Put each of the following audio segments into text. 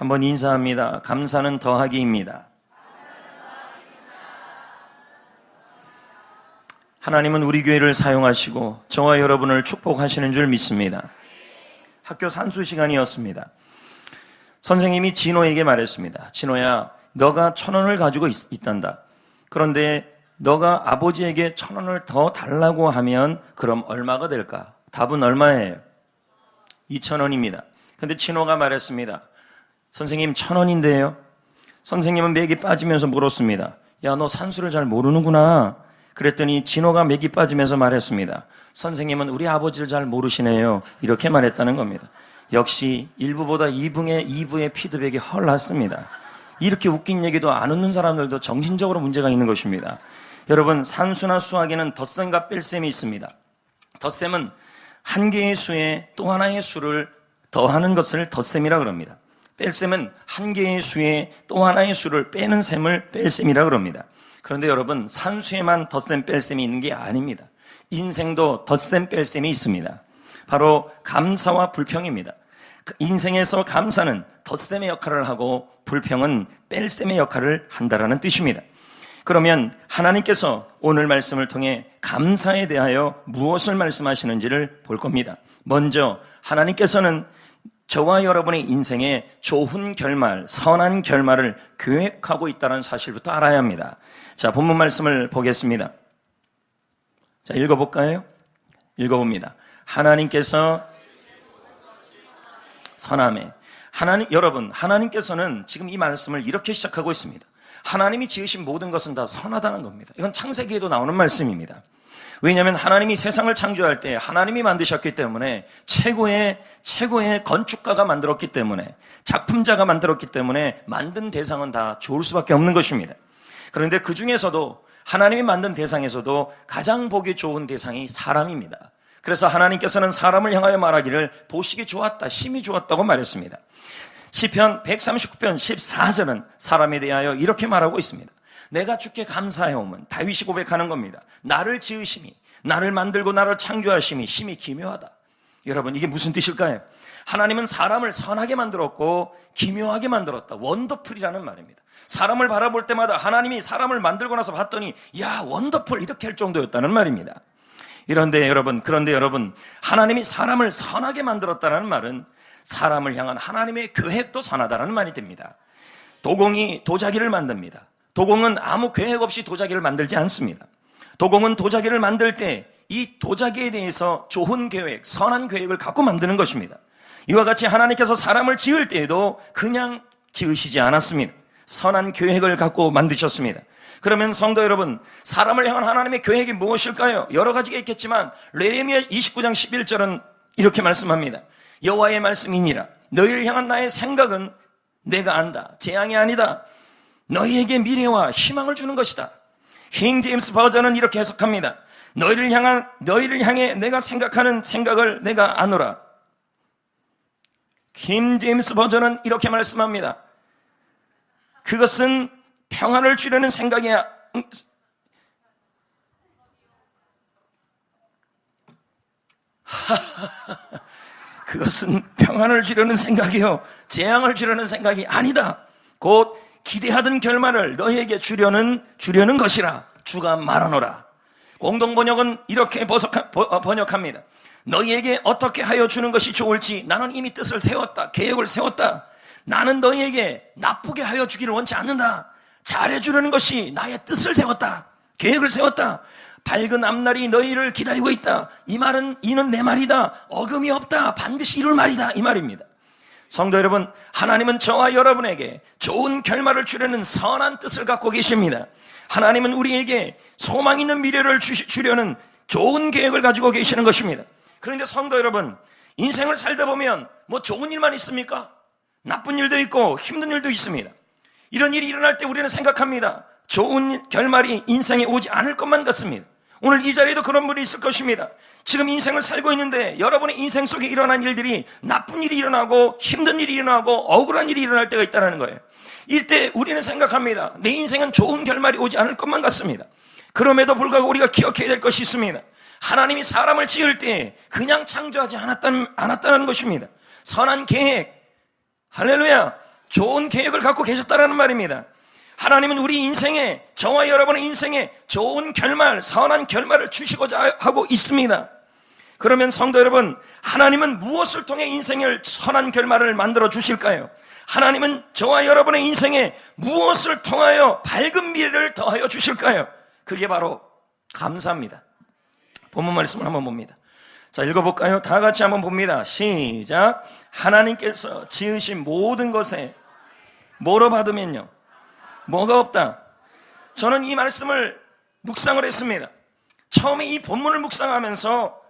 한번 인사합니다. 감사는 더하기입니다. 하나님은 우리 교회를 사용하시고 저와 여러분을 축복하시는 줄 믿습니다. 학교 산수 시간이었습니다. 선생님이 진호에게 말했습니다. 진호야, 너가 1,000원을 가지고 있단다. 그런데 너가 아버지에게 1,000원을 더 달라고 하면 그럼 얼마가 될까? 답은 얼마예요? 2,000원입니다. 근데 진호가 말했습니다. 선생님, 1,000원인데요. 선생님은 맥이 빠지면서 물었습니다. 야, 너 산수를 잘 모르는구나. 그랬더니 진호가 맥이 빠지면서 말했습니다. 선생님은 우리 아버지를 잘 모르시네요. 이렇게 말했다는 겁니다. 역시 1부보다 2부의 피드백이 헐 났습니다. 이렇게 웃긴 얘기도 안 웃는 사람들도 정신적으로 문제가 있는 것입니다. 여러분, 산수나 수학에는 덧셈과 뺄셈이 있습니다. 덧셈은 한 개의 수에 또 하나의 수를 더하는 것을 덧셈이라 그럽니다. 뺄셈은 한 개의 수에 또 하나의 수를 빼는 셈을 뺄셈이라 그럽니다. 그런데 여러분, 산수에만 덧셈 뺄셈이 있는 게 아닙니다. 인생도 덧셈 뺄셈이 있습니다. 바로 감사와 불평입니다. 인생에서 감사는 덧셈의 역할을 하고 불평은 뺄셈의 역할을 한다라는 뜻입니다. 그러면 하나님께서 오늘 말씀을 통해 감사에 대하여 무엇을 말씀하시는지를 볼 겁니다. 먼저 하나님께서는 저와 여러분의 인생에 좋은 결말, 선한 결말을 계획하고 있다는 사실부터 알아야 합니다. 자, 본문 말씀을 보겠습니다. 자, 읽어볼까요? 읽어봅니다. 하나님께서 선함에, 여러분, 하나님께서는 지금 이 말씀을 이렇게 시작하고 있습니다. 하나님이 지으신 모든 것은 다 선하다는 겁니다. 이건 창세기에도 나오는 말씀입니다. 왜냐하면 하나님이 세상을 창조할 때 하나님이 만드셨기 때문에 최고의 건축가가 만들었기 때문에, 작품자가 만들었기 때문에 만든 대상은 다 좋을 수밖에 없는 것입니다. 그런데 그 중에서도 하나님이 만든 대상에서도 가장 보기 좋은 대상이 사람입니다. 그래서 하나님께서는 사람을 향하여 말하기를 보시기 좋았다, 심히 좋았다고 말했습니다. 시편 139편 14절은 사람에 대하여 이렇게 말하고 있습니다. 내가 주께 감사해오면, 다윗이 고백하는 겁니다. 나를 지으심이, 나를 만들고 나를 창조하심이 심히 기묘하다. 여러분, 이게 무슨 뜻일까요? 하나님은 사람을 선하게 만들었고 기묘하게 만들었다. 원더풀이라는 말입니다. 사람을 바라볼 때마다 하나님이 사람을 만들고 나서 봤더니 야, 원더풀, 이렇게 할 정도였다는 말입니다. 그런데 여러분, 하나님이 사람을 선하게 만들었다는 말은 사람을 향한 하나님의 계획도 선하다는 말이 됩니다. 도공이 도자기를 만듭니다. 도공은 아무 계획 없이 도자기를 만들지 않습니다. 도공은 도자기를 만들 때 이 도자기에 대해서 좋은 계획, 선한 계획을 갖고 만드는 것입니다. 이와 같이 하나님께서 사람을 지을 때에도 그냥 지으시지 않았습니다. 선한 계획을 갖고 만드셨습니다. 그러면 성도 여러분, 사람을 향한 하나님의 계획이 무엇일까요? 여러 가지가 있겠지만 레위기야 29장 11절은 이렇게 말씀합니다. 여호와의 말씀이니라. 너희를 향한 나의 생각은 내가 안다. 재앙이 아니다. 너희에게 미래와 희망을 주는 것이다. 킹 제임스 버전은 이렇게 해석합니다. 너희를 향해 내가 생각하는 생각을 내가 아노라. 킹 제임스 버전은 이렇게 말씀합니다. 그것은 평안을 주려는 생각이야. 그것은 평안을 주려는 생각이요, 재앙을 주려는 생각이 아니다. 곧 기대하던 결말을 너희에게 주려는 것이라 주가 말하노라. 공동번역은 이렇게 번역합니다. 너희에게 어떻게 하여 주는 것이 좋을지 나는 이미 뜻을 세웠다. 계획을 세웠다. 나는 너희에게 나쁘게 하여 주기를 원치 않는다. 잘해주려는 것이 나의 뜻을 세웠다. 계획을 세웠다. 밝은 앞날이 너희를 기다리고 있다. 이 말은 이는 내 말이다. 어금이 없다. 반드시 이룰 말이다. 이 말입니다. 성도 여러분, 하나님은 저와 여러분에게 좋은 결말을 주려는 선한 뜻을 갖고 계십니다. 하나님은 우리에게 소망 있는 미래를 주려는 좋은 계획을 가지고 계시는 것입니다. 그런데 성도 여러분, 인생을 살다 보면 뭐 좋은 일만 있습니까? 나쁜 일도 있고 힘든 일도 있습니다. 이런 일이 일어날 때 우리는 생각합니다. 좋은 결말이 인생에 오지 않을 것만 같습니다. 오늘 이 자리에도 그런 분이 있을 것입니다. 지금 인생을 살고 있는데 여러분의 인생 속에 일어난 일들이 나쁜 일이 일어나고 힘든 일이 일어나고 억울한 일이 일어날 때가 있다는 거예요. 이때 우리는 생각합니다. 내 인생은 좋은 결말이 오지 않을 것만 같습니다. 그럼에도 불구하고 우리가 기억해야 될 것이 있습니다. 하나님이 사람을 지을 때 그냥 창조하지 않았다는 것입니다. 선한 계획, 할렐루야, 좋은 계획을 갖고 계셨다라는 말입니다. 하나님은 우리 인생에, 저와 여러분의 인생에 좋은 결말, 선한 결말을 주시고자 하고 있습니다. 그러면 성도 여러분, 하나님은 무엇을 통해 인생을 선한 결말을 만들어 주실까요? 하나님은 저와 여러분의 인생에 무엇을 통하여 밝은 미래를 더하여 주실까요? 그게 바로 감사입니다. 본문 말씀을 한번 봅니다. 자, 읽어볼까요? 다 같이 한번 봅니다. 시작. 하나님께서 지으신 모든 것에 뭐로 받으면요? 뭐가 없다. 저는 이 말씀을 묵상을 했습니다. 처음에 이 본문을 묵상하면서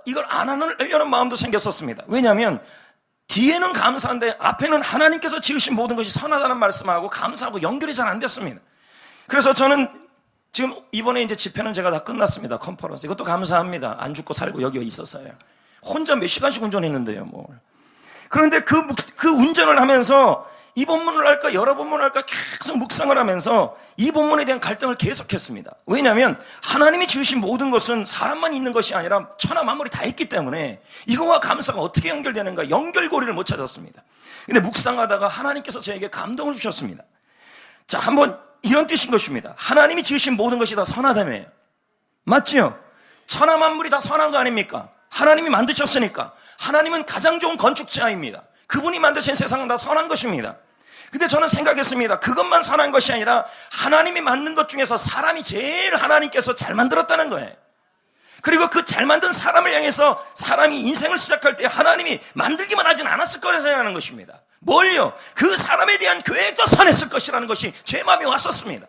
이걸 안 하려는 마음도 생겼었습니다. 왜냐하면 뒤에는 감사한데 앞에는 하나님께서 지으신 모든 것이 선하다는 말씀하고 감사하고 연결이 잘 안 됐습니다. 그래서 저는 지금 이번에 이제 집회는 제가 다 끝났습니다. 컨퍼런스. 이것도 감사합니다. 안 죽고 살고 여기에 있었어요. 혼자 몇 시간씩 운전했는데요, 뭐. 그런데 그 운전을 하면서 이 본문을 할까 여러 본문을 할까 계속 묵상을 하면서 이 본문에 대한 갈등을 계속했습니다. 왜냐하면 하나님이 지으신 모든 것은 사람만 있는 것이 아니라 천하 만물이 다 있기 때문에 이거와 감사가 어떻게 연결되는가 연결고리를 못 찾았습니다. 근데 묵상하다가 하나님께서 저에게 감동을 주셨습니다. 자, 한번 이런 뜻인 것입니다. 하나님이 지으신 모든 것이 다 선하다며요. 맞지요? 천하 만물이 다 선한 거 아닙니까? 하나님이 만드셨으니까. 하나님은 가장 좋은 건축자입니다. 그분이 만드신 세상은 다 선한 것입니다. 근데 저는 생각했습니다. 그것만 선한 것이 아니라 하나님이 만든 것 중에서 사람이 제일 하나님께서 잘 만들었다는 거예요. 그리고 그 잘 만든 사람을 향해서 사람이 인생을 시작할 때 하나님이 만들기만 하진 않았을 거라는 것입니다. 뭘요? 그 사람에 대한 계획도 선했을 것이라는 것이 제 마음에 왔었습니다.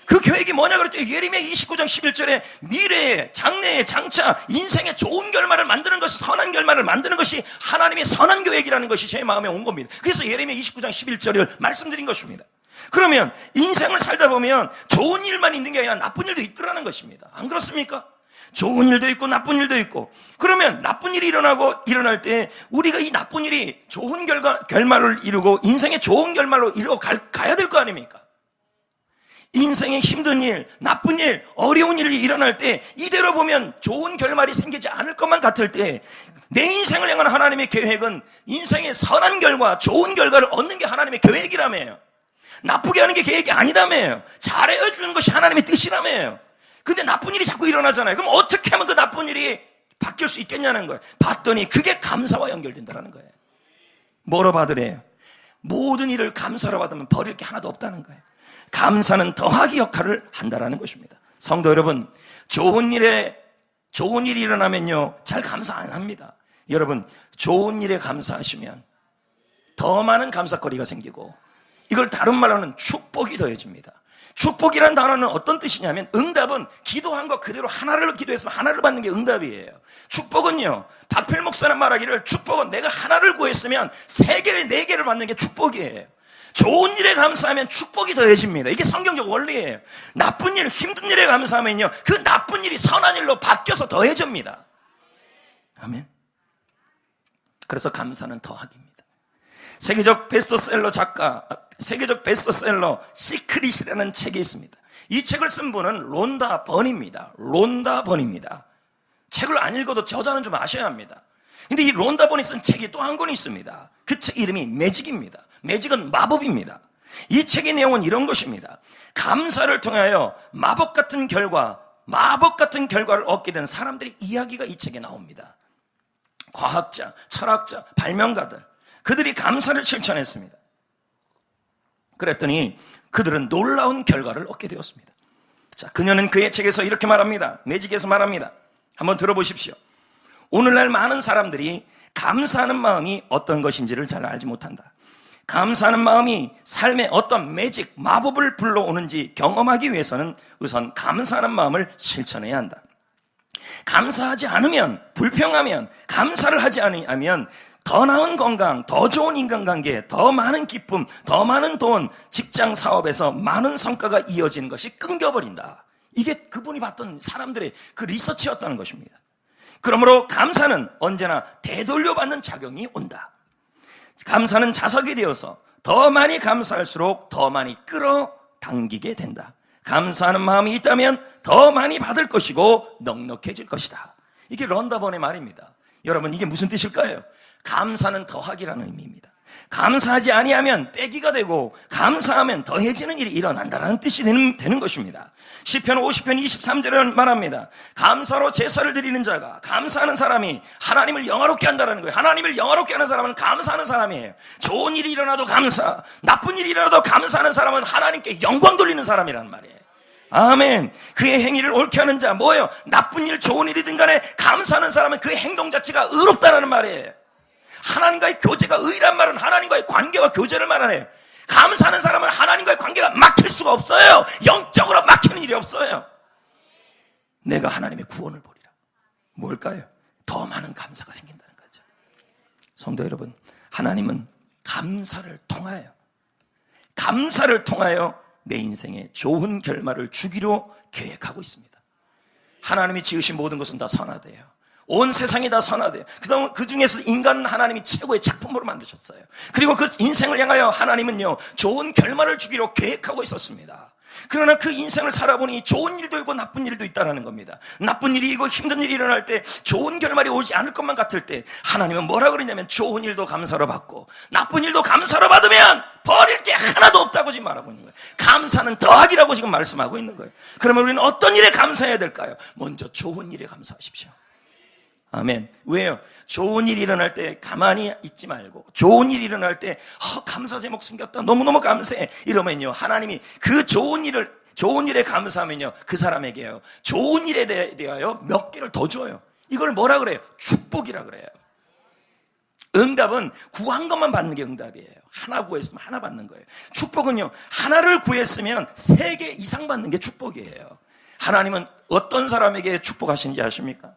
그 계획이 뭐냐 그랬더니 예레미야 29장 11절에 미래에, 장래에, 장차 인생의 좋은 결말을 만드는 것이, 선한 결말을 만드는 것이 하나님의 선한 계획이라는 것이 제 마음에 온 겁니다. 그래서 예레미야 29장 11절을 말씀드린 것입니다. 그러면 인생을 살다 보면 좋은 일만 있는 게 아니라 나쁜 일도 있더라는 것입니다. 안 그렇습니까? 좋은 일도 있고 나쁜 일도 있고. 그러면 나쁜 일이 일어날 때 우리가 이 나쁜 일이 좋은 결말을 이루고 인생의 좋은 결말로 가야 될 거 아닙니까? 인생의 힘든 일, 나쁜 일, 어려운 일이 일어날 때 이대로 보면 좋은 결말이 생기지 않을 것만 같을 때 내 인생을 향한 하나님의 계획은 인생의 선한 결과, 좋은 결과를 얻는 게 하나님의 계획이라며요. 나쁘게 하는 게 계획이 아니라며요. 잘해 주는 것이 하나님의 뜻이라며요. 근데 나쁜 일이 자꾸 일어나잖아요. 그럼 어떻게 하면 그 나쁜 일이 바뀔 수 있겠냐는 거예요. 봤더니 그게 감사와 연결된다는 거예요. 뭐로 받으래요? 모든 일을 감사로 받으면 버릴 게 하나도 없다는 거예요. 감사는 더하기 역할을 한다라는 것입니다. 성도 여러분, 좋은 일이 일어나면요, 잘 감사 안 합니다. 여러분, 좋은 일에 감사하시면 더 많은 감사거리가 생기고, 이걸 다른 말로는 축복이 더해집니다. 축복이란 단어는 어떤 뜻이냐면, 응답은 기도한 거 그대로 하나를 기도했으면 하나를 받는 게 응답이에요. 축복은요, 박필 목사는 말하기를 축복은 내가 하나를 구했으면 3개, 4개를 받는 게 축복이에요. 좋은 일에 감사하면 축복이 더해집니다. 이게 성경적 원리예요. 나쁜 일, 힘든 일에 감사하면요, 그 나쁜 일이 선한 일로 바뀌어서 더해집니다. 아멘. 그래서 감사는 더하기입니다. 세계적 베스트셀러 시크릿이라는 책이 있습니다. 이 책을 쓴 분은 론다 번입니다. 론다 번입니다. 책을 안 읽어도 저자는 좀 아셔야 합니다. 근데 이 론다 번이 쓴 책이 또 한 권이 있습니다. 그 책 이름이 매직입니다. 매직은 마법입니다. 이 책의 내용은 이런 것입니다. 감사를 통하여 마법 같은 결과를 얻게 된 사람들의 이야기가 이 책에 나옵니다. 과학자, 철학자, 발명가들, 그들이 감사를 실천했습니다. 그랬더니 그들은 놀라운 결과를 얻게 되었습니다. 자, 그녀는 그의 책에서 이렇게 말합니다. 매직에서 말합니다. 한번 들어보십시오. 오늘날 많은 사람들이 감사하는 마음이 어떤 것인지를 잘 알지 못한다. 감사하는 마음이 삶에 어떤 매직, 마법을 불러오는지 경험하기 위해서는 우선 감사하는 마음을 실천해야 한다. 감사하지 않으면, 불평하면, 감사를 하지 않으면 더 나은 건강, 더 좋은 인간관계, 더 많은 기쁨, 더 많은 돈, 직장 사업에서 많은 성과가 이어지는 것이 끊겨버린다. 이게 그분이 봤던 사람들의 그 리서치였다는 것입니다. 그러므로 감사는 언제나 되돌려받는 작용이 온다. 감사는 자석이 되어서 더 많이 감사할수록 더 많이 끌어당기게 된다. 감사하는 마음이 있다면 더 많이 받을 것이고 넉넉해질 것이다. 이게 런다번의 말입니다. 여러분, 이게 무슨 뜻일까요? 감사는 더하기라는 의미입니다. 감사하지 아니하면 빼기가 되고 감사하면 더해지는 일이 일어난다라는 뜻이 되는 것입니다. 시편 50편 23절에 말합니다. 감사로 제사를 드리는 자가, 감사하는 사람이 하나님을 영화롭게 한다는 거예요. 하나님을 영화롭게 하는 사람은 감사하는 사람이에요. 좋은 일이 일어나도 감사, 나쁜 일이 일어나도 감사하는 사람은 하나님께 영광 돌리는 사람이란 말이에요. 아멘. 그의 행위를 옳게 하는 자, 뭐예요? 나쁜 일, 좋은 일이든 간에 감사하는 사람은 그 행동 자체가 의롭다라는 말이에요. 하나님과의 교제가, 의란 말은 하나님과의 관계와 교제를 말하네요. 감사하는 사람은 하나님과의 관계가 막힐 수가 없어요. 영적으로 막히는 일이 없어요. 내가 하나님의 구원을 보리라. 뭘까요? 더 많은 감사가 생긴다는 거죠. 성도 여러분, 하나님은 감사를 통하여 내 인생에 좋은 결말을 주기로 계획하고 있습니다. 하나님이 지으신 모든 것은 다 선하대요. 온 세상이 다 선하대요. 그 중에서 인간은 하나님이 최고의 작품으로 만드셨어요. 그리고 그 인생을 향하여 하나님은요, 좋은 결말을 주기로 계획하고 있었습니다. 그러나 그 인생을 살아보니 좋은 일도 있고 나쁜 일도 있다는 겁니다. 나쁜 일이 있고 힘든 일이 일어날 때, 좋은 결말이 오지 않을 것만 같을 때 하나님은 뭐라 그러냐면 좋은 일도 감사로 받고 나쁜 일도 감사로 받으면 버릴 게 하나도 없다고 지금 말하고 있는 거예요. 감사는 더하기라고 지금 말씀하고 있는 거예요. 그러면 우리는 어떤 일에 감사해야 될까요? 먼저 좋은 일에 감사하십시오. 아멘. 왜요? 좋은 일이 일어날 때 가만히 있지 말고, 좋은 일이 일어날 때 감사 제목 생겼다, 너무너무 감사해, 이러면요, 하나님이 그 좋은 일에 감사하면요, 그 사람에게요, 좋은 일에 대하여 몇 개를 더 줘요. 이걸 뭐라 그래요? 축복이라 그래요. 응답은 구한 것만 받는 게 응답이에요. 하나 구했으면 하나 받는 거예요. 축복은요, 하나를 구했으면 3개 이상 받는 게 축복이에요. 하나님은 어떤 사람에게 축복하시는지 아십니까?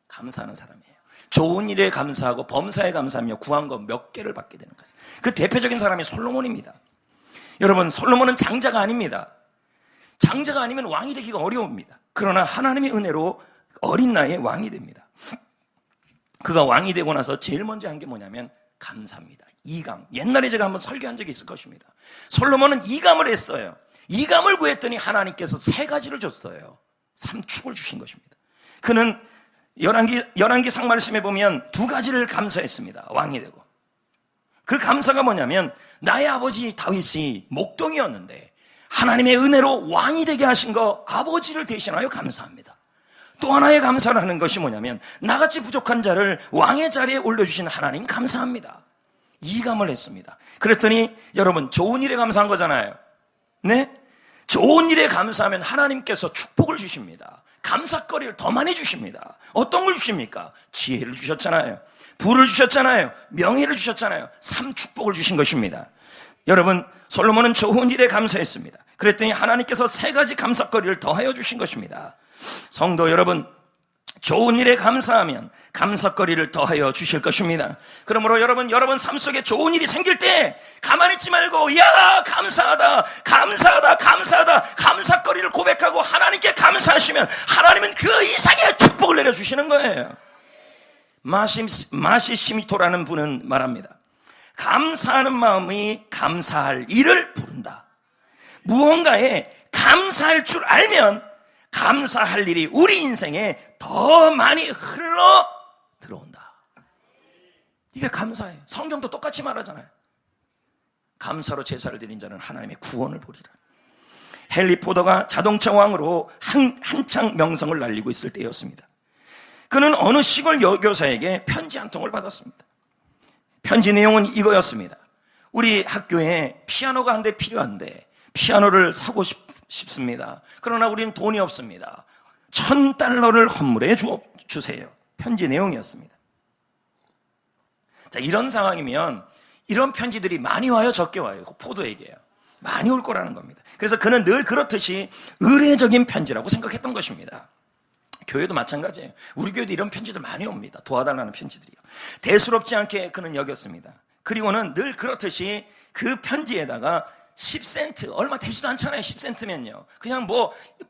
감사하는 사람이에요. 좋은 일에 감사하고 범사에 감사하며 구한 거 몇 개를 받게 되는 거죠. 그 대표적인 사람이 솔로몬입니다. 여러분, 솔로몬은 장자가 아닙니다. 장자가 아니면 왕이 되기가 어려웁니다. 그러나 하나님의 은혜로 어린 나이에 왕이 됩니다. 그가 왕이 되고 나서 제일 먼저 한 게 뭐냐면 감사입니다. 이감. 옛날에 제가 한번 설교한 적이 있을 것입니다. 솔로몬은 이감을 했어요. 이감을 구했더니 하나님께서 3가지를 줬어요. 3축을 주신 것입니다. 그는 열왕기 상말씀에 보면 2가지를 감사했습니다. 왕이 되고. 그 감사가 뭐냐면, 나의 아버지 다윗이 목동이었는데 하나님의 은혜로 왕이 되게 하신 거 아버지를 대신하여 감사합니다. 또 하나의 감사를 하는 것이 뭐냐면, 나같이 부족한 자를 왕의 자리에 올려주신 하나님 감사합니다. 이감을 했습니다. 그랬더니 여러분, 좋은 일에 감사한 거잖아요. 네? 좋은 일에 감사하면 하나님께서 축복을 주십니다. 감사거리를 더 많이 주십니다. 어떤 걸 주십니까? 지혜를 주셨잖아요. 부를 주셨잖아요. 명예를 주셨잖아요. 3축복을 주신 것입니다. 여러분, 솔로몬은 좋은 일에 감사했습니다. 그랬더니 하나님께서 3가지 감사거리를 더하여 주신 것입니다. 성도 여러분, 좋은 일에 감사하면 감사거리를 더하여 주실 것입니다. 그러므로 여러분 삶 속에 좋은 일이 생길 때 가만히 있지 말고, 야, 감사하다, 감사하다, 감사하다, 감사거리를 고백하고 하나님께 감사하시면 하나님은 그 이상의 축복을 내려주시는 거예요. 마시시미토라는 분은 말합니다. 감사하는 마음이 감사할 일을 부른다. 무언가에 감사할 줄 알면 감사할 일이 우리 인생에 더 많이 흘러 들어온다. 이게 감사예요. 성경도 똑같이 말하잖아요. 감사로 제사를 드린 자는 하나님의 구원을 보리라. 헨리 포더가 자동차 왕으로 한창 명성을 날리고 있을 때였습니다. 그는 어느 시골 여교사에게 편지 한 통을 받았습니다. 편지 내용은 이거였습니다. 우리 학교에 피아노가 한 대 필요한데 피아노를 사고 싶습니다. 그러나 우리는 돈이 없습니다. $1,000를 헌물해 주세요. 편지 내용이었습니다. 자, 이런 상황이면 이런 편지들이 많이 와요, 적게 와요? 포도에게요. 많이 올 거라는 겁니다. 그래서 그는 늘 그렇듯이 의례적인 편지라고 생각했던 것입니다. 교회도 마찬가지예요. 우리 교회도 이런 편지들 많이 옵니다. 도와달라는 편지들이요. 대수롭지 않게 그는 여겼습니다. 그리고는 늘 그렇듯이 그 편지에다가 10센트, 얼마 되지도 않잖아요. 10센트면요. 그냥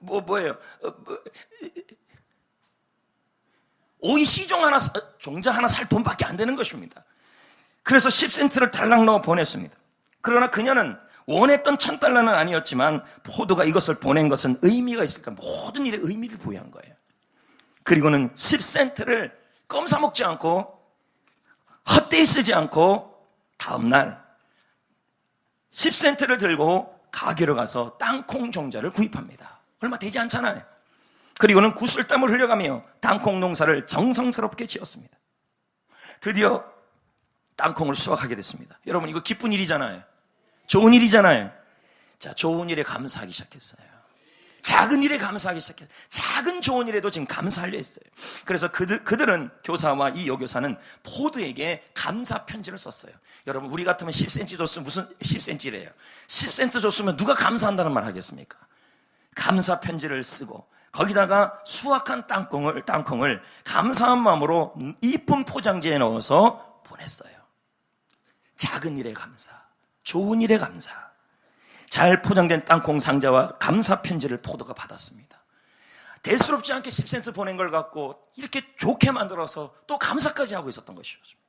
뭐예요? 오이 씨종 하나, 종자 하나 살 돈밖에 안 되는 것입니다. 그래서 10센트를 달랑 넣어 보냈습니다. 그러나 그녀는 원했던 $1,000는 아니었지만 포도가 이것을 보낸 것은 의미가 있을까? 모든 일에 의미를 부여한 거예요. 그리고는 10센트를 껌 사먹지 않고 헛되이 쓰지 않고 다음날 10센트를 들고 가게로 가서 땅콩 종자를 구입합니다. 얼마 되지 않잖아요. 그리고는 구슬땀을 흘려가며 땅콩 농사를 정성스럽게 지었습니다. 드디어 땅콩을 수확하게 됐습니다. 여러분, 이거 기쁜 일이잖아요. 좋은 일이잖아요. 자, 좋은 일에 감사하기 시작했어요. 작은 일에 감사하기 시작했어요. 작은 좋은 일에도 지금 감사하려 했어요. 그래서 그들은, 교사와 이 여교사는 포드에게 감사 편지를 썼어요. 여러분, 우리 같으면 10cm 줬으면 무슨 10cm래요? 10센트 줬으면 누가 감사한다는 말 하겠습니까? 감사 편지를 쓰고 거기다가 수확한 땅콩을 감사한 마음으로 이쁜 포장지에 넣어서 보냈어요. 작은 일에 감사, 좋은 일에 감사. 잘 포장된 땅콩 상자와 감사 편지를 포드가 받았습니다. 대수롭지 않게 10센트 보낸 걸 갖고 이렇게 좋게 만들어서 또 감사까지 하고 있었던 것이었습니다.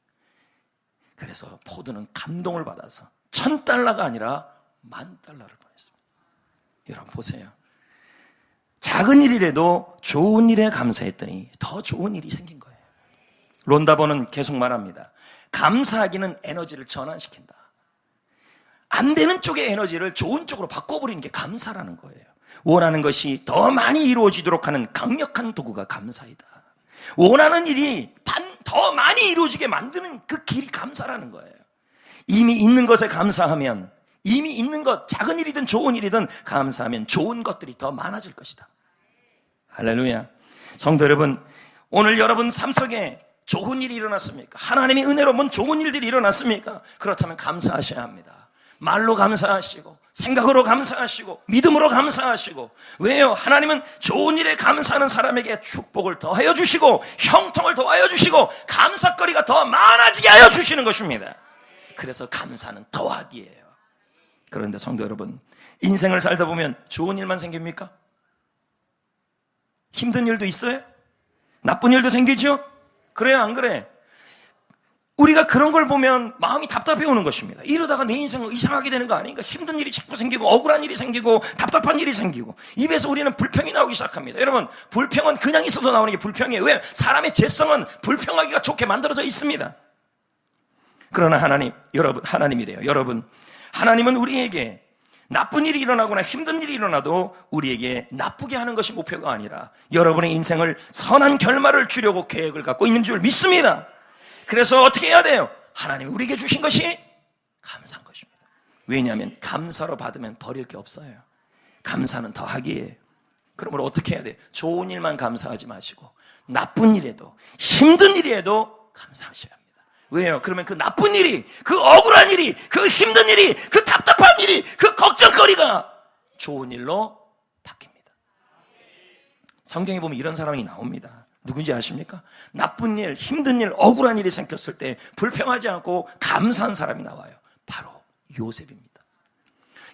그래서 포드는 감동을 받아서 $1,000가 아니라 $10,000를 보냈습니다. 여러분 보세요. 작은 일이라도 좋은 일에 감사했더니 더 좋은 일이 생긴 거예요. 론다보는 계속 말합니다. 감사하기는 에너지를 전환시킨다. 안 되는 쪽의 에너지를 좋은 쪽으로 바꿔버리는 게 감사라는 거예요. 원하는 것이 더 많이 이루어지도록 하는 강력한 도구가 감사이다. 원하는 일이 더 많이 이루어지게 만드는 그 길이 감사라는 거예요. 이미 있는 것에 감사하면, 이미 있는 것, 작은 일이든 좋은 일이든 감사하면 좋은 것들이 더 많아질 것이다. 할렐루야. 성도 여러분, 오늘 여러분 삶 속에 좋은 일이 일어났습니까? 하나님의 은혜로 뭔 좋은 일들이 일어났습니까? 그렇다면 감사하셔야 합니다. 말로 감사하시고, 생각으로 감사하시고, 믿음으로 감사하시고. 왜요? 하나님은 좋은 일에 감사하는 사람에게 축복을 더하여 주시고, 형통을 더하여 주시고, 감사거리가 더 많아지게 하여 주시는 것입니다. 그래서 감사는 더하기예요. 그런데 성도 여러분, 인생을 살다 보면 좋은 일만 생깁니까? 힘든 일도 있어요? 나쁜 일도 생기죠? 그래요, 안 그래? 우리가 그런 걸 보면 마음이 답답해 오는 것입니다. 이러다가 내 인생은 이상하게 되는 거 아닌가? 힘든 일이 자꾸 생기고, 억울한 일이 생기고, 답답한 일이 생기고, 입에서 우리는 불평이 나오기 시작합니다. 여러분, 불평은 그냥 있어도 나오는 게 불평이에요. 왜? 사람의 재성은 불평하기가 좋게 만들어져 있습니다. 그러나 하나님이래요. 여러분, 하나님은 우리에게 나쁜 일이 일어나거나 힘든 일이 일어나도 우리에게 나쁘게 하는 것이 목표가 아니라 여러분의 인생을 선한 결말을 주려고 계획을 갖고 있는 줄 믿습니다. 그래서 어떻게 해야 돼요? 하나님이 우리에게 주신 것이 감사한 것입니다. 왜냐하면 감사로 받으면 버릴 게 없어요. 감사는 더하기예요. 그러므로 어떻게 해야 돼요? 좋은 일만 감사하지 마시고 나쁜 일에도, 힘든 일에도 감사하셔야 합니다. 왜요? 그러면 그 나쁜 일이, 그 억울한 일이, 그 힘든 일이, 그 답답한 일이, 그 걱정거리가 좋은 일로 바뀝니다. 성경에 보면 이런 사람이 나옵니다. 누군지 아십니까? 나쁜 일, 힘든 일, 억울한 일이 생겼을 때 불평하지 않고 감사한 사람이 나와요. 바로 요셉입니다.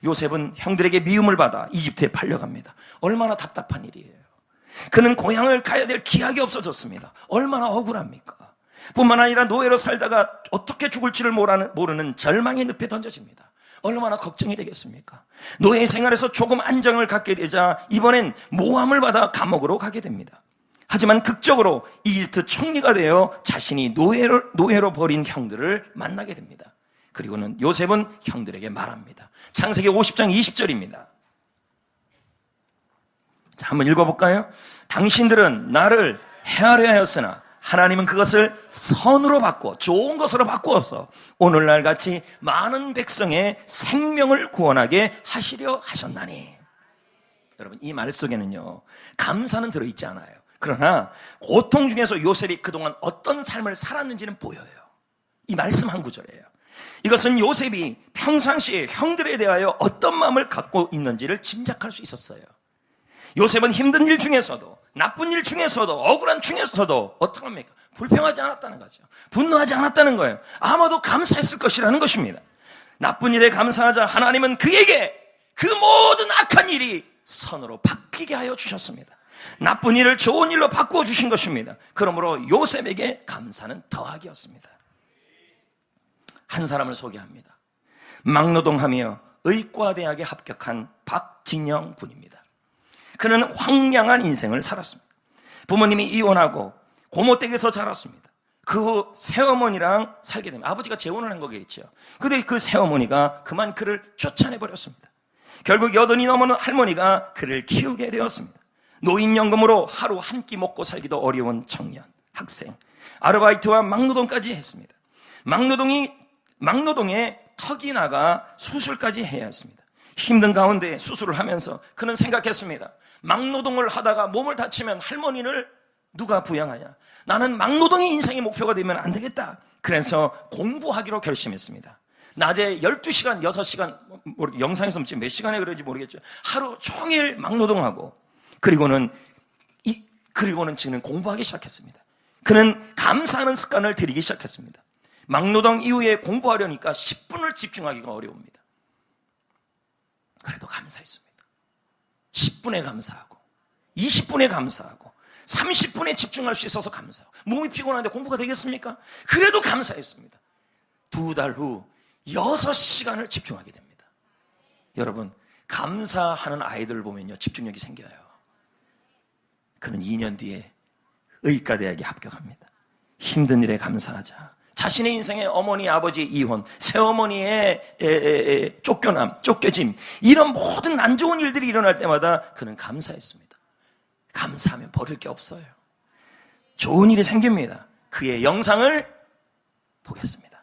요셉은 형들에게 미움을 받아 이집트에 팔려갑니다. 얼마나 답답한 일이에요. 그는 고향을 가야 될 기약이 없어졌습니다. 얼마나 억울합니까? 뿐만 아니라 노예로 살다가 어떻게 죽을지를 모르는 절망의 늪에 던져집니다. 얼마나 걱정이 되겠습니까? 노예 생활에서 조금 안정을 갖게 되자 이번엔 모함을 받아 감옥으로 가게 됩니다. 하지만 극적으로 이집트 총리가 되어 자신이 노예로 버린 형들을 만나게 됩니다. 그리고는 요셉은 형들에게 말합니다. 창세기 50장 20절입니다. 자, 한번 읽어볼까요? 당신들은 나를 해하려 하였으나 하나님은 그것을 선으로 바꾸어, 좋은 것으로 바꾸어서 오늘날 같이 많은 백성의 생명을 구원하게 하시려 하셨나니. 여러분, 이 말 속에는요, 감사는 들어있지 않아요. 그러나 고통 중에서 요셉이 그동안 어떤 삶을 살았는지는 보여요. 이 말씀 한 구절이에요. 이것은 요셉이 평상시에 형들에 대하여 어떤 마음을 갖고 있는지를 짐작할 수 있었어요. 요셉은 힘든 일 중에서도, 나쁜 일 중에서도, 억울한 중에서도 어떻게 합니까? 불평하지 않았다는 거죠. 분노하지 않았다는 거예요. 아마도 감사했을 것이라는 것입니다. 나쁜 일에 감사하자 하나님은 그에게 그 모든 악한 일이 선으로 바뀌게 하여 주셨습니다. 나쁜 일을 좋은 일로 바꾸어 주신 것입니다. 그러므로 요셉에게 감사는 더하기였습니다. 한 사람을 소개합니다. 막노동하며 의과대학에 합격한 박진영 군입니다. 그는 황량한 인생을 살았습니다. 부모님이 이혼하고 고모댁에서 자랐습니다. 그 새어머니랑 살게 됩니다. 아버지가 재혼을 한 거겠죠. 근데 그 새어머니가 그만 그를 쫓아내버렸습니다. 결국 80이 넘은 할머니가 그를 키우게 되었습니다. 노인연금으로 하루 한 끼 먹고 살기도 어려운 청년, 학생, 아르바이트와 막노동까지 했습니다. 막노동에 턱이 나가 수술까지 해야 했습니다. 힘든 가운데 수술을 하면서 그는 생각했습니다. 막노동을 하다가 몸을 다치면 할머니를 누가 부양하냐? 나는 막노동이 인생의 목표가 되면 안 되겠다. 그래서 공부하기로 결심했습니다. 낮에 12시간, 6시간, 영상에서 지금 몇 시간에 그런지 모르겠죠. 하루 종일 막노동하고, 그리고는 지금 공부하기 시작했습니다. 그는 감사하는 습관을 들이기 시작했습니다. 막노동 이후에 공부하려니까 10분을 집중하기가 어려웁니다. 그래도 감사했습니다. 10분에 감사하고, 20분에 감사하고, 30분에 집중할 수 있어서 감사하고, 몸이 피곤한데 공부가 되겠습니까? 그래도 감사했습니다. 2달 후 6시간을 집중하게 됩니다. 여러분, 감사하는 아이들을 보면요, 집중력이 생겨요. 그는 2년 뒤에 의과대학에 합격합니다. 힘든 일에 감사하자. 자신의 인생에 어머니, 아버지 이혼, 새어머니의 쫓겨남, 쫓겨짐, 이런 모든 안 좋은 일들이 일어날 때마다 그는 감사했습니다. 감사하면 버릴 게 없어요. 좋은 일이 생깁니다. 그의 영상을 보겠습니다.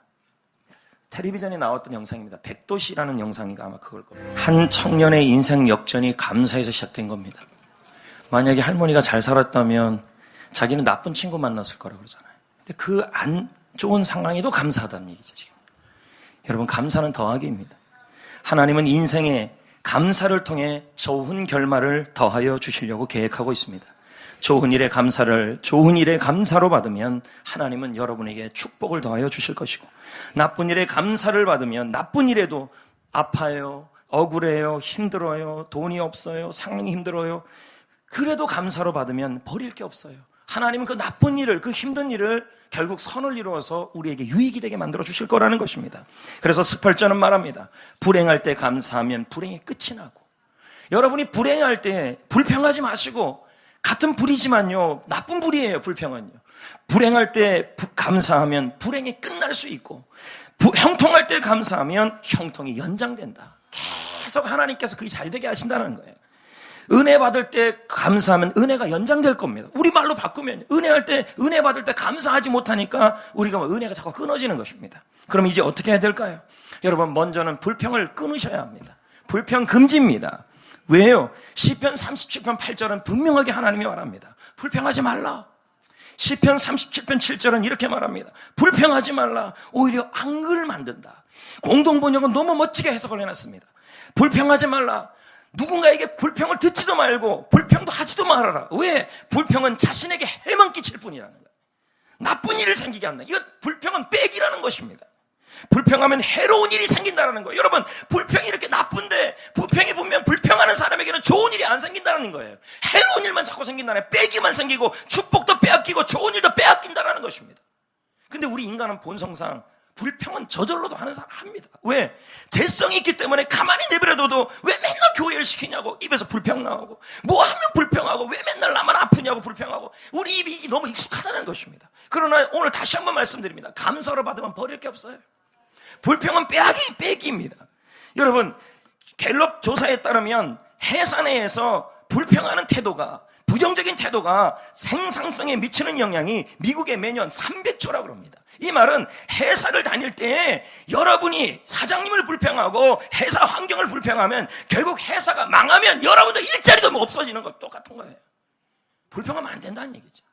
텔레비전에 나왔던 영상입니다. 백도시라는 영상인가 아마 그걸 겁니다. 한 청년의 인생 역전이 감사에서 시작된 겁니다. 만약에 할머니가 잘 살았다면 자기는 나쁜 친구 만났을 거라고 그러잖아요. 근데 그 안 좋은 상황에도 감사하다는 얘기죠, 지금. 여러분, 감사는 더하기입니다. 하나님은 인생에 감사를 통해 좋은 결말을 더하여 주시려고 계획하고 있습니다. 좋은 일에 감사로 받으면 하나님은 여러분에게 축복을 더하여 주실 것이고, 나쁜 일에 감사를 받으면 나쁜 일에도 아파요, 억울해요, 힘들어요, 돈이 없어요, 상황이 힘들어요. 그래도 감사로 받으면 버릴 게 없어요. 하나님은 그 나쁜 일을, 그 힘든 일을 결국 선을 이루어서 우리에게 유익이 되게 만들어 주실 거라는 것입니다. 그래서 18절은 말합니다. 불행할 때 감사하면 불행의 끝이 나고, 여러분이 불행할 때 불평하지 마시고, 같은 불이지만요, 나쁜 불이에요, 불평은요. 불행할 때 감사하면 불행이 끝날 수 있고, 형통할 때 감사하면 형통이 연장된다. 계속 하나님께서 그게 잘 되게 하신다는 거예요. 은혜 받을 때 감사하면 은혜가 연장될 겁니다. 우리 말로 바꾸면 은혜 받을 때 감사하지 못하니까 우리가 은혜가 자꾸 끊어지는 것입니다. 그럼 이제 어떻게 해야 될까요? 여러분, 먼저는 불평을 끊으셔야 합니다. 불평 금지입니다. 왜요? 시편 37편 8절은 분명하게 하나님이 말합니다. 불평하지 말라. 시편 37편 7절은 이렇게 말합니다. 불평하지 말라. 오히려 악을 만든다. 공동번역은 너무 멋지게 해석을 해놨습니다. 불평하지 말라. 누군가에게 불평을 듣지도 말고 불평도 하지도 말아라. 왜? 불평은 자신에게 해만 끼칠 뿐이라는 거예요. 나쁜 일을 생기게 한다. 이거 불평은 빼기라는 것입니다. 불평하면 해로운 일이 생긴다는 거예요. 여러분, 불평이 이렇게 나쁜데 불평이 분명 불평하는 사람에게는 좋은 일이 안 생긴다는 거예요. 해로운 일만 자꾸 생긴다네. 빼기만 생기고 축복도 빼앗기고 좋은 일도 빼앗긴다는 것입니다. 근데 우리 인간은 본성상 불평은 저절로도 하는 사람 합니다. 왜? 재성이 있기 때문에 가만히 내버려둬도 왜 맨날 교회를 시키냐고 입에서 불평 나오고, 뭐 하면 불평하고, 왜 맨날 나만 아프냐고 불평하고, 우리 입이 너무 익숙하다는 것입니다. 그러나 오늘 다시 한번 말씀드립니다. 감사로 받으면 버릴 게 없어요. 불평은 빼기입니다. 여러분, 갤럽 조사에 따르면 회사 내에서 불평하는 태도가, 부정적인 태도가 생산성에 미치는 영향이 미국에 매년 300조라고 합니다. 이 말은 회사를 다닐 때 여러분이 사장님을 불평하고 회사 환경을 불평하면 결국 회사가 망하면 여러분도 일자리도 없어지는 것 똑같은 거예요. 불평하면 안 된다는 얘기죠.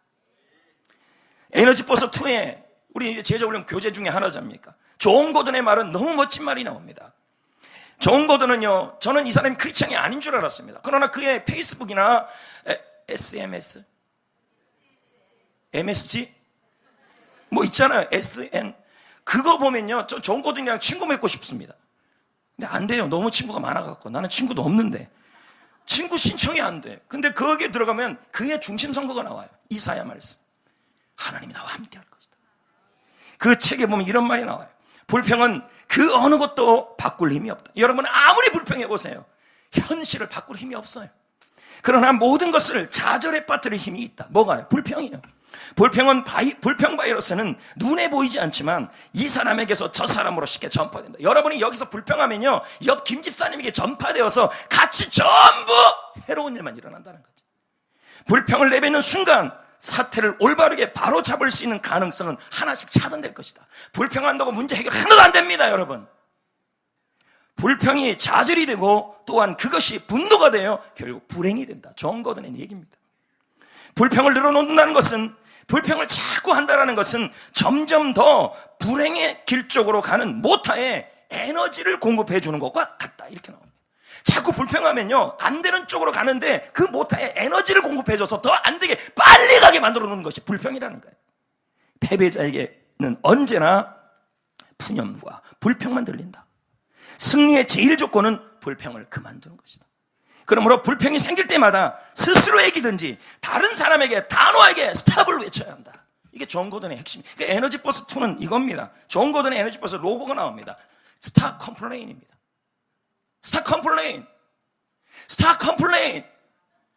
에너지 버스 2에 우리 제자훈련 교재 중에 하나잖습니까? 존 고든의 말은 너무 멋진 말이 나옵니다. 존 고든은요, 저는 이 사람이 크리스천이 아닌 줄 알았습니다. 그러나 그의 페이스북이나 SMS, MSG 뭐 있잖아요. SN. 그거 보면요, 존 고든이랑 친구 맺고 싶습니다. 근데 안 돼요. 너무 친구가 많아갖고. 나는 친구도 없는데. 친구 신청이 안 돼. 근데 거기에 들어가면 그의 중심 선거가 나와요. 이사야 말씀. 하나님이 나와 함께 할 것이다. 그 책에 보면 이런 말이 나와요. 불평은 그 어느 것도 바꿀 힘이 없다. 여러분, 아무리 불평해보세요. 현실을 바꿀 힘이 없어요. 그러나 모든 것을 좌절에 빠뜨릴 힘이 있다. 뭐가요? 불평이요. 불평 바이러스는 눈에 보이지 않지만 이 사람에게서 저 사람으로 쉽게 전파된다. 여러분이 여기서 불평하면요, 옆 김 집사님에게 전파되어서 같이 전부 해로운 일만 일어난다는 거죠. 불평을 내뱉는 순간 사태를 올바르게 바로 잡을 수 있는 가능성은 하나씩 차단될 것이다. 불평한다고 문제 해결 하나도 안 됩니다, 여러분. 불평이 좌절이 되고 또한 그것이 분노가 되어 결국 불행이 된다. 존 거든의 얘기입니다. 불평을 늘어놓는다는 것은, 불평을 자꾸 한다는 것은 점점 더 불행의 길 쪽으로 가는 모타에 에너지를 공급해 주는 것과 같다. 이렇게 나옵니다. 자꾸 불평하면요, 안 되는 쪽으로 가는데 그 모타에 에너지를 공급해 줘서 더 안 되게 빨리 가게 만들어 놓는 것이 불평이라는 거예요. 패배자에게는 언제나 푸념과 불평만 들린다. 승리의 제일 조건은 불평을 그만두는 것이다. 그러므로 불평이 생길 때마다 스스로에게든지 다른 사람에게 단호하게 스탑을 외쳐야 한다. 이게 존 고든의 핵심. 그러니까 에너지 버스 2는 이겁니다. 존 고든의 에너지 버스 로고가 나옵니다. 스탑 컴플레인입니다. 스탑 컴플레인. 스탑 컴플레인.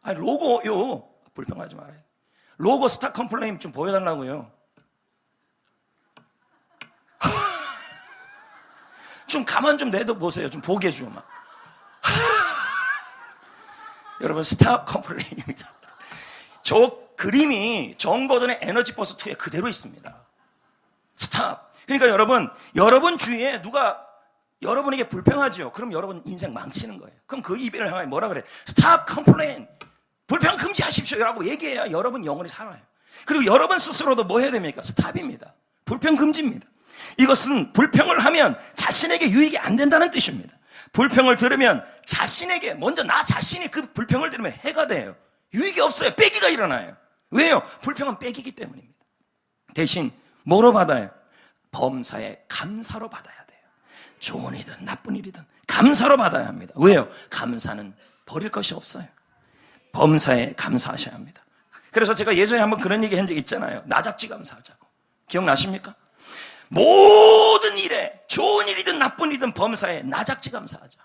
아니, 로고요. 불평하지 말아요. 로고 스탑 컴플레인 좀 보여달라고요. 좀 가만 좀 내도 보세요. 좀 보게 좀. 여러분, 스탑 컴플레인입니다. 저 그림이 존 고든의 에너지 버스 2에 그대로 있습니다. 스탑. 그러니까 여러분 주위에 누가 여러분에게 불평하죠. 그럼 여러분 인생 망치는 거예요. 그럼 그 입을 향하여 뭐라 그래? 스탑 컴플레인. 불평 금지하십시오 라고 얘기해야 여러분 영혼이 살아요. 그리고 여러분 스스로도 뭐 해야 됩니까? 스탑입니다. 불평 금지입니다. 이것은 불평을 하면 자신에게 유익이 안 된다는 뜻입니다. 불평을 들으면 자신에게, 먼저 나 자신이 그 불평을 들으면 해가 돼요. 유익이 없어요. 빼기가 일어나요. 왜요? 불평은 빼기기 때문입니다. 대신 뭐로 받아요? 범사에 감사로 받아야 돼요. 좋은 일이든 나쁜 일이든 감사로 받아야 합니다. 왜요? 감사는 버릴 것이 없어요. 범사에 감사하셔야 합니다. 그래서 제가 예전에 한번 그런 얘기 한 적 있잖아요. 나작지 감사하자고. 기억나십니까? 모든 일에, 좋은 일이든 나쁜 일이든 범사에 나작지 감사하자.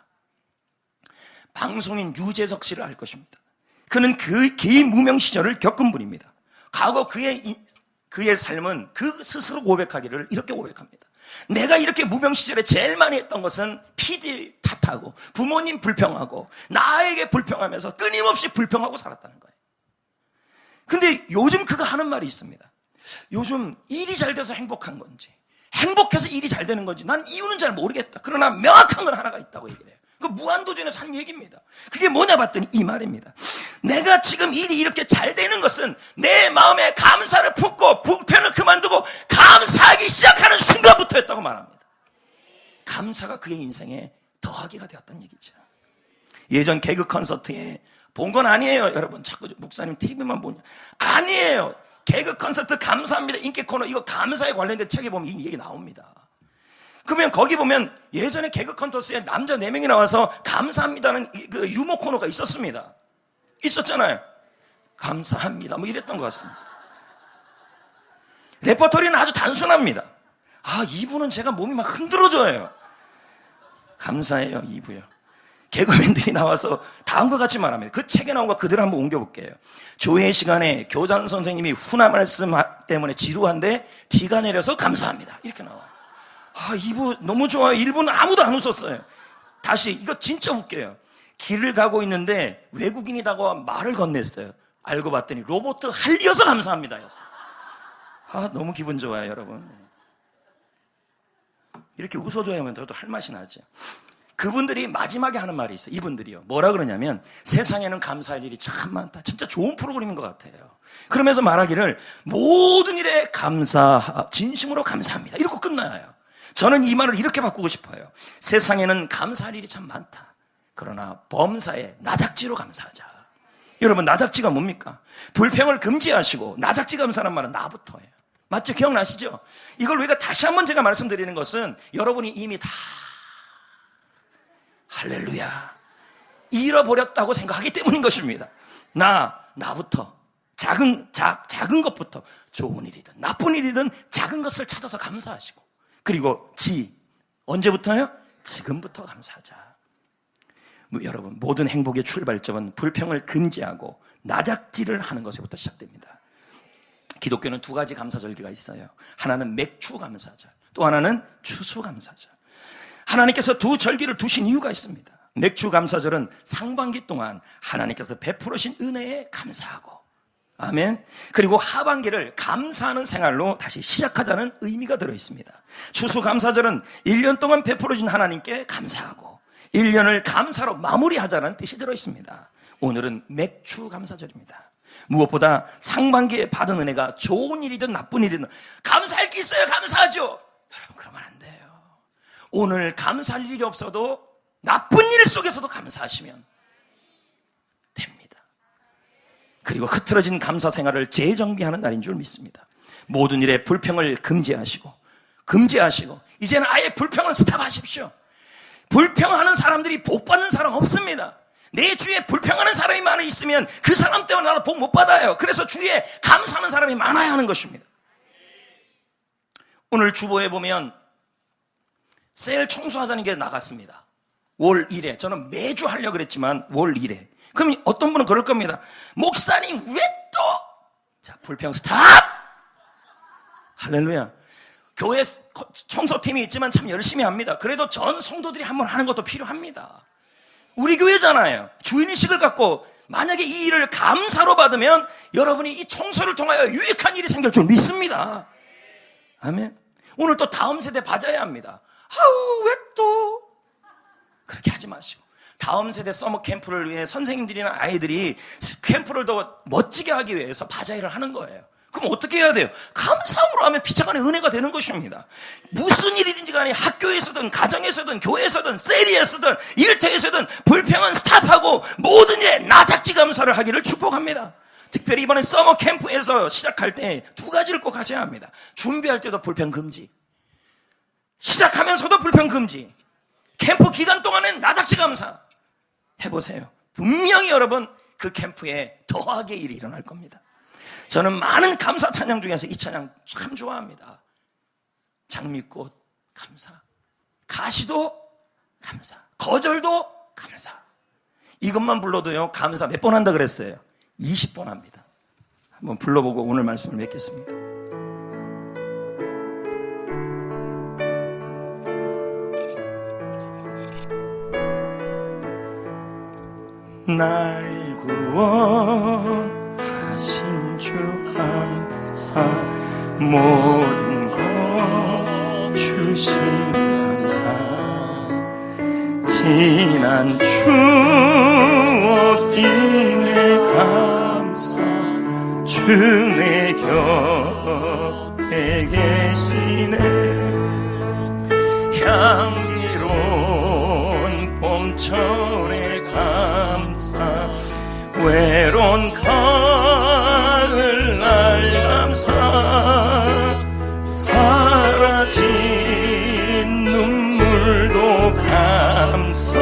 방송인 유재석 씨를 알 것입니다. 그는 그 개인 무명 시절을 겪은 분입니다. 과거 그의 삶은 그 스스로 고백하기를 이렇게 고백합니다. 내가 이렇게 무명 시절에 제일 많이 했던 것은 PD 탓하고 부모님 불평하고 나에게 불평하면서 끊임없이 불평하고 살았다는 거예요. 근데 요즘 그가 하는 말이 있습니다. 요즘 일이 잘 돼서 행복한 건지, 행복해서 일이 잘 되는 건지 난 이유는 잘 모르겠다. 그러나 명확한 건 하나가 있다고 얘기를 해요. 그 무한도전에서 하는 얘기입니다. 그게 뭐냐 봤더니 이 말입니다. 내가 지금 일이 이렇게 잘 되는 것은 내 마음에 감사를 품고 불평을 그만두고 감사하기 시작하는 순간부터였다고 말합니다. 감사가 그의 인생에 더하기가 되었다는 얘기죠. 예전 개그 콘서트에 본 건 아니에요. 여러분 자꾸 목사님 TV만 보냐. 아니에요. 개그 콘서트 감사합니다. 인기 코너 이거 감사에 관련된 책에 보면 이 얘기 나옵니다. 그러면 거기 보면 예전에 개그 콘서트에 남자 4명이 나와서 감사합니다는 그 유머 코너가 있었습니다. 있었잖아요. 감사합니다. 뭐 이랬던 것 같습니다. 레퍼토리는 아주 단순합니다. 아, 2부는 제가 몸이 막 흔들어져요. 감사해요, 2부요. 개그맨들이 나와서 다음과 같이 말합니다. 그 책에 나온 거 그대로 한번 옮겨볼게요. 조회 시간에 교장 선생님이 훈화 말씀 때문에 지루한데 비가 내려서 감사합니다. 이렇게 나와요. 아, 2부 너무 좋아요. 1부는 아무도 안 웃었어요. 다시, 이거 진짜 웃겨요. 길을 가고 있는데 외국인이 다가와 말을 건넸어요. 알고 봤더니 로봇 할리어서 감사합니다 였어요. 아, 너무 기분 좋아요, 여러분. 이렇게 웃어줘야만 더 할 맛이 나죠. 그분들이 마지막에 하는 말이 있어요. 이분들이요. 뭐라 그러냐면 세상에는 감사할 일이 참 많다. 진짜 좋은 프로그램인 것 같아요. 그러면서 말하기를 모든 일에 진심으로 감사합니다. 이러고 끝나요. 저는 이 말을 이렇게 바꾸고 싶어요. 세상에는 감사할 일이 참 많다. 그러나 범사에 나작지로 감사하자. 여러분, 나작지가 뭡니까? 불평을 금지하시고 나작지 감사란 말은 나부터예요. 맞죠? 기억나시죠? 이걸 우리가 다시 한번 제가 말씀드리는 것은 여러분이 이미 다 할렐루야 잃어버렸다고 생각하기 때문인 것입니다. 나부터 작은 것부터 좋은 일이든 나쁜 일이든 작은 것을 찾아서 감사하시고, 그리고 언제부터요? 지금부터 감사하자. 여러분, 모든 행복의 출발점은 불평을 금지하고 나작질을 하는 것에부터 시작됩니다. 기독교는 두 가지 감사절기가 있어요. 하나는 맥추감사절, 또 하나는 추수감사절. 하나님께서 두 절기를 두신 이유가 있습니다. 맥추감사절은 상반기 동안 하나님께서 베풀으신 은혜에 감사하고, 아멘. 그리고 하반기를 감사하는 생활로 다시 시작하자는 의미가 들어있습니다. 추수감사절은 1년 동안 베풀어진 하나님께 감사하고 1년을 감사로 마무리하자는 뜻이 들어있습니다. 오늘은 맥추감사절입니다. 무엇보다 상반기에 받은 은혜가 좋은 일이든 나쁜 일이든 감사할 게 있어요. 감사하죠. 여러분, 그러면 안 돼요. 오늘 감사할 일이 없어도 나쁜 일 속에서도 감사하시면 됩니다. 그리고 흐트러진 감사 생활을 재정비하는 날인 줄 믿습니다. 모든 일에 불평을 금지하시고 이제는 아예 불평은 스탑하십시오. 불평하는 사람들이 복 받는 사람 없습니다. 내 주위에 불평하는 사람이 많이 있으면 그 사람 때문에 나도 복 못 받아요. 그래서 주위에 감사하는 사람이 많아야 하는 것입니다. 오늘 주보에 보면 세일 청소하자는 게 나갔습니다. 월 1회. 저는 매주 하려고 그랬지만 월 1회. 그럼 어떤 분은 그럴 겁니다. 목사님 왜 또? 자, 불평 스탑! 할렐루야. 교회 청소팀이 있지만 참 열심히 합니다. 그래도 전 성도들이 한번 하는 것도 필요합니다. 우리 교회잖아요. 주인의식을 갖고 만약에 이 일을 감사로 받으면 여러분이 이 청소를 통하여 유익한 일이 생길 줄 믿습니다. 아멘. 오늘 또 다음 세대 봐줘야 합니다. 아우 왜 또? 그렇게 하지 마시고, 다음 세대 서머 캠프를 위해 선생님들이나 아이들이 캠프를 더 멋지게 하기 위해서 바자회를 하는 거예요. 그럼 어떻게 해야 돼요? 감사함으로 하면 피차간의 은혜가 되는 것입니다. 무슨 일이든지 간에 학교에서든 가정에서든 교회에서든 세리에서든 일터에서든 불평은 스탑하고 모든 일에 나작지 감사를 하기를 축복합니다. 특별히 이번에 서머 캠프에서 시작할 때 두 가지를 꼭 하셔야 합니다. 준비할 때도 불평 금지, 시작하면서도 불평 금지. 캠프 기간 동안엔 나작지 감사 해보세요. 분명히 여러분 그 캠프에 더하게 일이 일어날 겁니다. 저는 많은 감사 찬양 중에서 이 찬양 참 좋아합니다. 장미꽃 감사, 가시도 감사, 거절도 감사. 이것만 불러도요 감사 몇 번 한다 그랬어요? 20번 합니다. 한번 불러보고 오늘 말씀을 맺겠습니다. 날 구원하신 주 감사, 모든 것 주신 감사, 지난 추억 인내 감사, 주 내 곁에 계시네. 향기로운 봄철의 감사, 외로운 가을 날 감사, 사라진 눈물도 감사,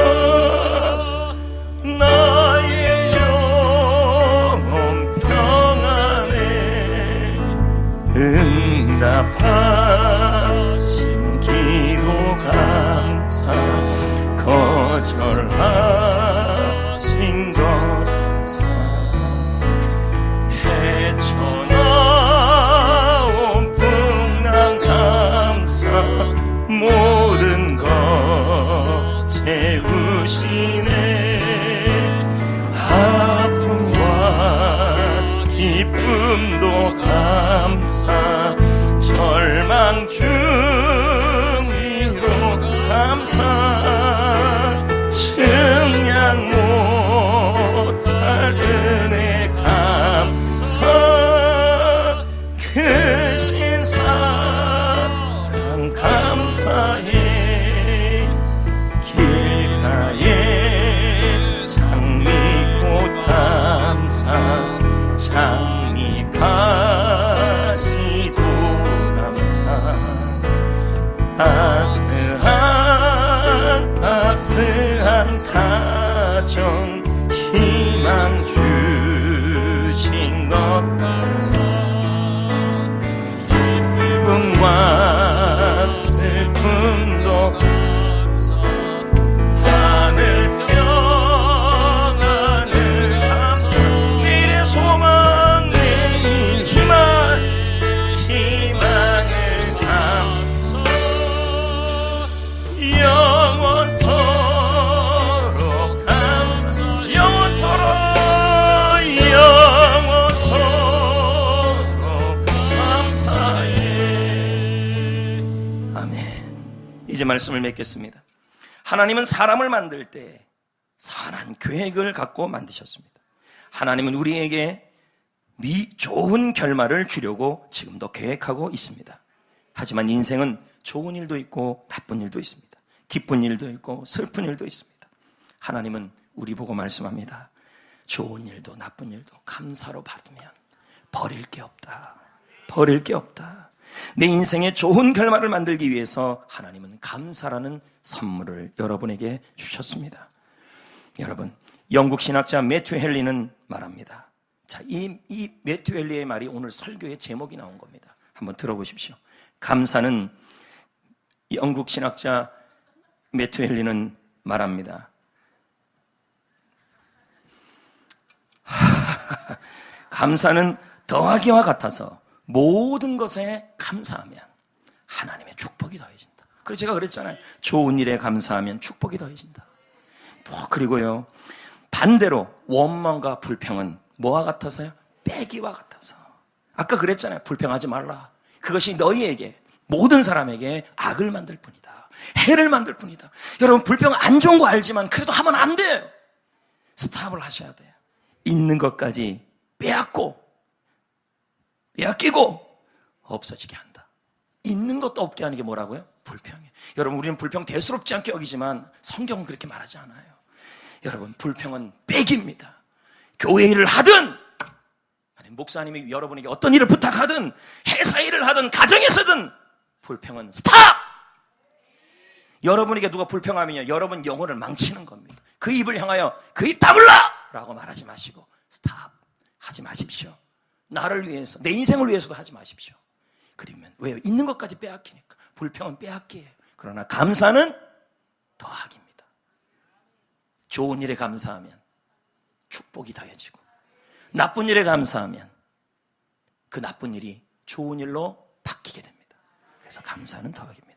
나의 영혼 평안에 응답하신 기도 감사, 거절하신 것 감사, 헤쳐나온 풍랑 감사, 모든 것 채우시네. 아픔과 기쁨도 감사, 절망 중이로 감사, 증량 못할 은혜 감사, 크신 사랑 감사해. 길가에 장미꽃 감사, 장미 가시도 감사, 따스한 가정 희망 주신 것 감사, 기쁨과 슬픔도 감사, 하늘 평안을 감사, 내일의 소망 내일 희망 말씀을 맺겠습니다. 하나님은 사람을 만들 때 선한 계획을 갖고 만드셨습니다. 하나님은 우리에게 좋은 결말을 주려고 지금도 계획하고 있습니다. 하지만 인생은 좋은 일도 있고 나쁜 일도 있습니다. 기쁜 일도 있고 슬픈 일도 있습니다. 하나님은 우리 보고 말씀합니다. 좋은 일도 나쁜 일도 감사로 받으면 버릴 게 없다. 버릴 게 없다. 내 인생에 좋은 결말을 만들기 위해서 하나님은 감사라는 선물을 여러분에게 주셨습니다. 여러분, 영국 신학자 매튜 헨리는 말합니다. 자, 이 매튜 헨리의 말이 오늘 설교의 제목이 나온 겁니다. 한번 들어보십시오. 감사는, 영국 신학자 매튜 헨리는 말합니다. 감사는 더하기와 같아서 모든 것에 감사하면 하나님의 축복이 더해진다. 그래서 제가 그랬잖아요. 좋은 일에 감사하면 축복이 더해진다. 그리고요, 반대로 원망과 불평은 뭐와 같아서요? 빼기와 같아서. 아까 그랬잖아요. 불평하지 말라. 그것이 너희에게, 모든 사람에게 악을 만들 뿐이다. 해를 만들 뿐이다. 여러분, 불평 안 좋은 거 알지만 그래도 하면 안 돼요. 스탑을 하셔야 돼요. 있는 것까지 빼앗기고 없어지게 한다. 있는 것도 없게 하는 게 뭐라고요? 불평이에요. 여러분, 우리는 불평 대수롭지 않게 여기지만 성경은 그렇게 말하지 않아요. 여러분, 불평은 빼기입니다. 교회 일을 하든, 아니 목사님이 여러분에게 어떤 일을 부탁하든, 회사 일을 하든, 가정에서든 불평은 스탑! 여러분에게 누가 불평하면요, 여러분 영혼을 망치는 겁니다. 그 입을 향하여 그 입 다물라! 라고 말하지 마시고 스탑! 하지 마십시오. 나를 위해서, 내 인생을 위해서도 하지 마십시오. 그러면 왜요? 있는 것까지 빼앗기니까. 불평은 빼앗기예요. 그러나 감사는 더하기입니다. 좋은 일에 감사하면 축복이 더해지고, 나쁜 일에 감사하면 그 나쁜 일이 좋은 일로 바뀌게 됩니다. 그래서 감사는 더하기입니다.